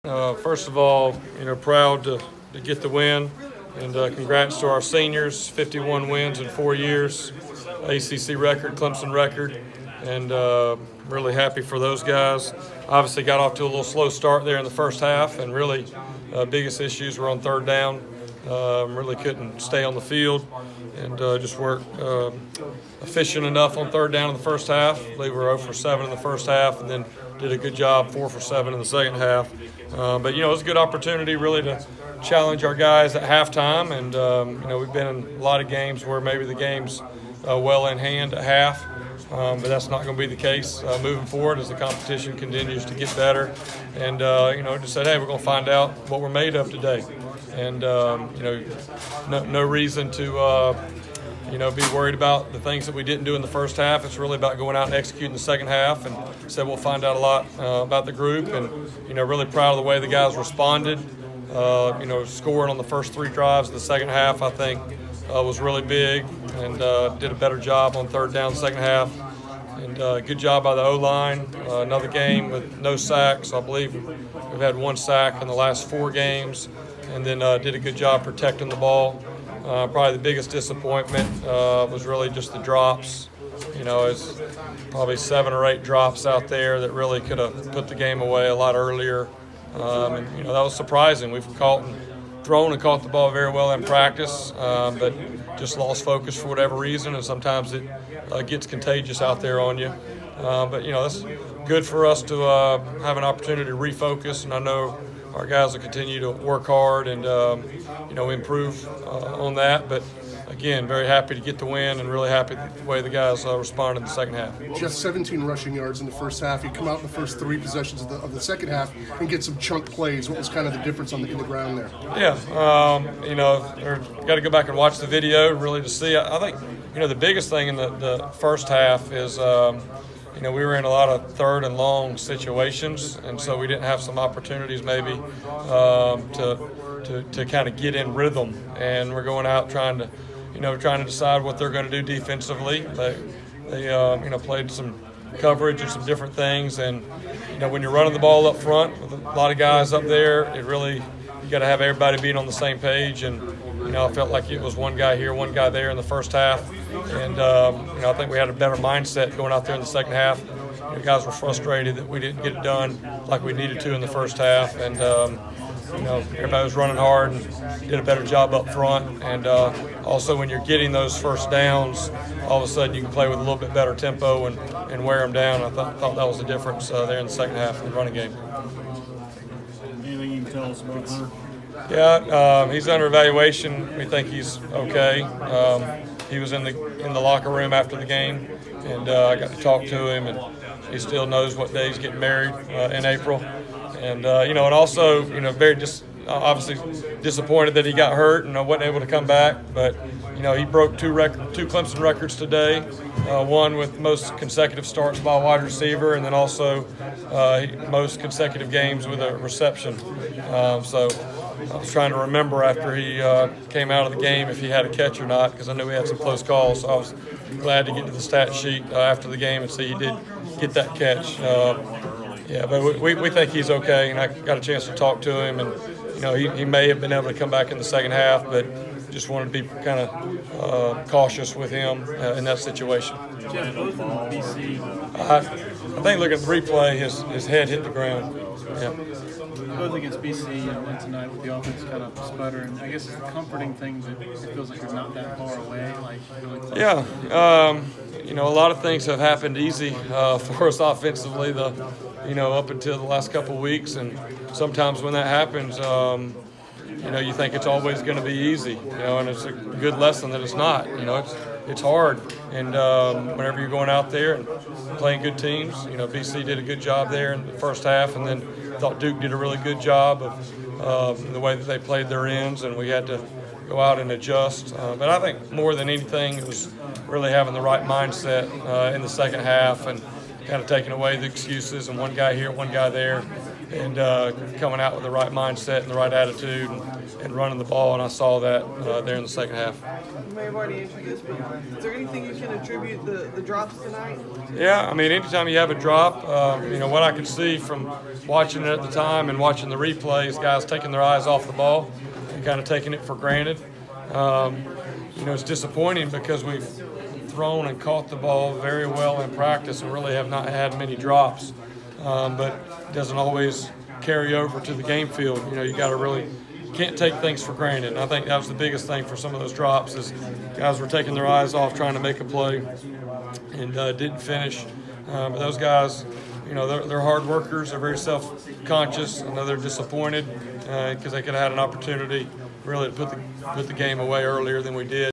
First of all, proud to get the win, and congrats to our seniors. 51 wins in 4 years, ACC record, Clemson record, and really happy for those guys. Obviously got off to a little slow start there in the first half, and really biggest issues were on third down. Really couldn't stay on the field, and just weren't efficient enough on third down in the first half. I believe we were 0 for 7 in the first half, and then did a good job 4 for 7 in the second half. But it was a good opportunity really to challenge our guys at halftime, and we've been in a lot of games where maybe the game's well in hand at half, but that's not going to be the case moving forward as the competition continues to get better. And just said, hey, we're going to find out what we're made of today, and no reason to be worried about the things that we didn't do in the first half. It's really about going out and executing the second half, and said we'll find out a lot about the group, and really proud of the way the guys responded. Scoring on the first 3 drives of the second half, I think, was really big, and did a better job on third down second half. And good job by the O-line. Another game with no sacks. I believe we've had 1 sack in the last 4 games, and then did a good job protecting the ball. Probably the biggest disappointment was really just the drops. It's probably 7 or 8 drops out there that really could have put the game away a lot earlier. And that was surprising. We've thrown and caught the ball very well in practice, but just lost focus for whatever reason, and sometimes it gets contagious out there on you. But that's good for us to have an opportunity to refocus, and I know our guys will continue to work hard and improve on that. But again, very happy to get the win, and really happy the way the guys responded in the second half. Just 17 rushing yards in the first half. You come out in the first 3 possessions of the second half and get some chunk plays. What was kind of the difference in the ground there? Yeah, got to go back and watch the video really to see. I think the biggest thing in the first half is we were in a lot of third and long situations, and so we didn't have some opportunities maybe to kind of get in rhythm, and we're going out trying to decide what they're going to do defensively. They played some coverage and some different things, and when you're running the ball up front with a lot of guys up there, you got to have everybody being on the same page. And I felt like it was one guy here, one guy there in the first half, and I think we had a better mindset going out there in the second half. The guys were frustrated that we didn't get it done like we needed to in the first half, and everybody was running hard and did a better job up front. And also, when you're getting those first downs, all of a sudden you can play with a little bit better tempo and wear them down. I thought that was the difference there in the second half of the running game. Anything you can tell us about Hunter? Yeah, he's under evaluation. We think he's okay. He was in the locker room after the game, and I got to talk to him, and he still knows what day he's getting married in April. And and also very obviously disappointed that he got hurt and wasn't able to come back. But he broke 2 Clemson records today. One with most consecutive starts by a wide receiver, and then also most consecutive games with a reception. So I was trying to remember after he came out of the game if he had a catch or not, because I knew he had some close calls. So I was glad to get to the stat sheet after the game and see he did get that catch. Yeah, but we think he's okay, and I got a chance to talk to him, and he may have been able to come back in the second half, but just wanted to be kind of cautious with him in that situation. Jeff, both in BC. I think looking at the replay, his head hit the ground. Yeah. Both against BC and tonight with the offense kind of sputtering. I guess it's the comforting thing that it feels like you're not that far away, like really close. Yeah, a lot of things have happened easy for us offensively, up until the last couple of weeks, and sometimes when that happens, you think it's always going to be easy, and it's a good lesson that it's not. It's hard, and whenever you're going out there and playing good teams, BC did a good job there in the first half, and then thought Duke did a really good job of the way that they played their ends, and we had to go out and adjust. But I think more than anything, it was really having the right mindset in the second half, and kind of taking away the excuses and one guy here, one guy there, and coming out with the right mindset and the right attitude and running the ball, and I saw that there in the second half. You may have already answered this, but is there anything you can attribute the drops tonight? Yeah, I mean, anytime you have a drop, what I could see from watching it at the time and watching the replays, guys taking their eyes off the ball and kind of taking it for granted. It's disappointing because we've thrown and caught the ball very well in practice and really have not had many drops, but it doesn't always carry over to the game field. You got to really can't take things for granted. And I think that was the biggest thing for some of those drops is guys were taking their eyes off trying to make a play and didn't finish. But those guys, they're hard workers. They're very self-conscious. I know they're disappointed because they could have had an opportunity really to put the game away earlier than we did.